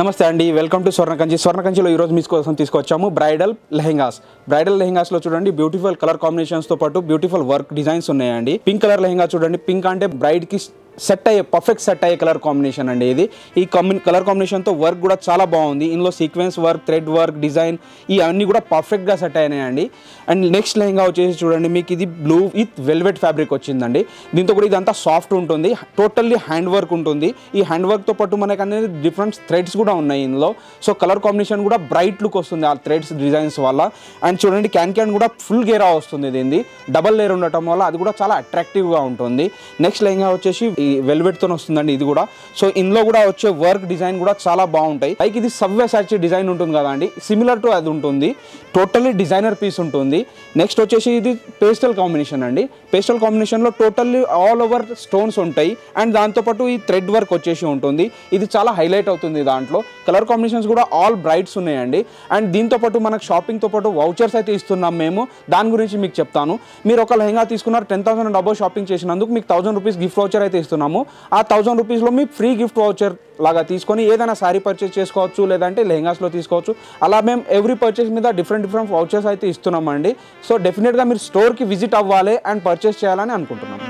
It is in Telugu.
నమస్తే అండి, వెల్కమ్ టు స్వర్ణకంచిలో ఈరోజు మీ కోసం తీసుకొచ్చాము బ్రైడల్ లెహెంగాస్లో చూడండి బ్యూటిఫుల్ కలర్ కాంబినేషన్స్తో పాటు బ్యూటిఫుల్ వర్క్ డిజైన్స్ ఉన్నాయండి. పింక్ కలర్ లెహెంగా చూడండి, పింక్ అంటే బ్రైడ్కి పర్ఫెక్ట్ సెట్ అయ్యే కలర్ కాంబినేషన్ అండి ఇది. ఈ కలర్ కాంబినేషన్తో వర్క్ కూడా చాలా బాగుంది. ఇందులో sequence work, thread work, design ఇవన్నీ కూడా పర్ఫెక్ట్గా సెట్ అయినాయండి. అండ్ నెక్స్ట్ లెహెంగా వచ్చేసి చూడండి, మీకు ఇది బ్లూ విత్ వెల్వెట్ ఫ్యాబ్రిక్ వచ్చిందండి. దీంతో కూడా ఇదంతా సాఫ్ట్ ఉంటుంది, టోటల్లీ హ్యాండ్ వర్క్ ఉంటుంది. ఈ హ్యాండ్ వర్క్తో పాటు మనకు అనేది డిఫరెంట్ థ్రెడ్స్ కూడా ఉన్నాయి ఇందులో. సో కలర్ కాంబినేషన్ కూడా బ్రైట్ లుక్ వస్తుంది ఆ థ్రెడ్స్ డిజైన్స్ వల్ల. అండ్ చూడండి క్యాన్ కూడా ఫుల్ గేరా వస్తుంది. దీన్ని డబల్ లేయర్ ఉండటం వల్ల అది కూడా చాలా అట్రాక్టివ్గా ఉంటుంది. నెక్స్ట్ లెహెంగా వచ్చేసి వెల్వెట్తో వస్తుందండి ఇది కూడా. సో ఇందులో కూడా వచ్చే వర్క్ డిజైన్ కూడా చాలా బాగుంటాయి. లైక్ ఇది సబ్వే సాచి డిజైన్ ఉంటుంది కదా అండి, సిమిలర్ టు అది ఉంటుంది. టోటల్లీ డిజైనర్ పీస్ ఉంటుంది. నెక్స్ట్ వచ్చేసి ఇది పేస్టల్ కాంబినేషన్ అండి. పేస్టల్ కాంబినేషన్లో టోటల్లీ ఆల్ ఓవర్ స్టోన్స్ ఉంటాయి. అండ్ దాంతోపాటు ఈ థ్రెడ్ వర్క్ వచ్చేసి ఉంటుంది. ఇది చాలా హైలైట్ అవుతుంది దాంట్లో. కలర్ కాంబినేషన్స్ కూడా ఆల్ బ్రైట్స్ ఉన్నాయండి. అండ్ దీంతోపాటు మనకు షాపింగ్తో పాటు వౌచర్స్ అయితే ఇస్తున్నాం మేము. దాని గురించి మీకు చెప్తాను. మీరు ఒక లెహంగా తీసుకున్నారు, 10,000 అండ్ అబోవ్ షాపింగ్ చేసినందుకు మీకు 1,000 రూపీస్ గిఫ్ట్ వౌచర్ అయితే ఇస్తున్నాము. ఆ 1,000 రూపీస్లో మీ ఫ్రీ గిఫ్ట్ వౌచర్ లాగా తీసుకొని ఏదైనా శారీ పర్చేస్ చేసుకోవచ్చు, లేదంటే లెహంగాస్లో తీసుకోవచ్చు. అలా మేము ఎవ్రీ పర్చేస్ మీద డిఫరెంట్ వౌచర్స్ అయితే ఇస్తున్నామండి. సో డెఫినెట్గా మీరు స్టోర్కి విజిట్ అవ్వాలి అండ్ పర్చేస్ చేయాలని అనుకుంటున్నాం.